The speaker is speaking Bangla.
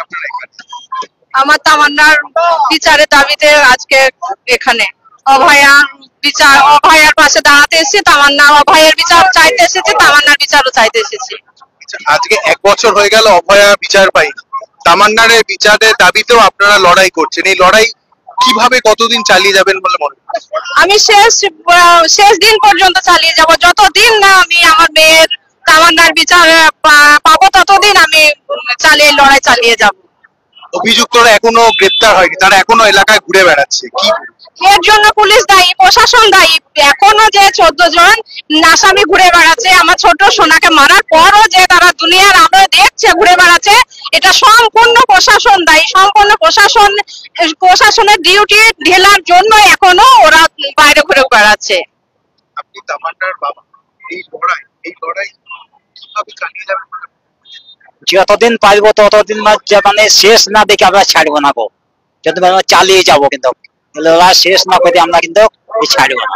আপনারা এখানে? আমার তামান্নার বিচারের দাবিতে আজকে এখানে অভয়ার পাশে দাঁড়াতে এসেছি। তামান্না অভয়ের বিচার চাইতে এসেছি, তামান্নার বিচারও চাইতে এসেছি। আচ্ছা, আজকে 1 বছর হয়ে গেল অভয়া বিচার পাইনি। তামান্নার এই বিচারের দাবিতেও আপনারা লড়াই করছেন। এই লড়াই কিভাবে কতদিন চালিয়ে যাবেন বলে মনে হয়? আমি শেষ দিন পর্যন্ত চালিয়ে যাব। যতদিন না আমি আমার মেয়ের তামান্নার বিচার পাবো ততদিন আমি লড়াই চালিয়ে যাব। অভিযুক্তরা এখনো গ্রেপ্তার হয়নি, তারা এখনো এলাকায় ঘুরে বেড়াচ্ছে, কি? এর জন্য পুলিশ দায়ী, প্রশাসন দায়ী। এখনো যে 14 জন আসামি ঘুরে বেড়াচ্ছে, আমার ছোট সোনাকে মারার পরও যে তারা দুনিয়ার আলো দেখছে ঘুরে বেড়াচ্ছে, এটা সম্পূর্ণ প্রশাসন দায়ী। সম্পূর্ণ প্রশাসনের ডিউটি ঢেলার জন্য এখনো ওরা বাইরে ঘুরে বেড়াচ্ছে। আপনি তামান্নার বাবা, এই লড়াই কিভাবে চালিয়ে যাবেন? যতদিন পারবো ততদিন মানে শেষ না দেখে আমরা ছাড়বো না গো। যতদিন আমরা চালিয়ে যাবো, কিন্তু লড়াই শেষ না করে আমরা কিন্তু ছাড়বো না।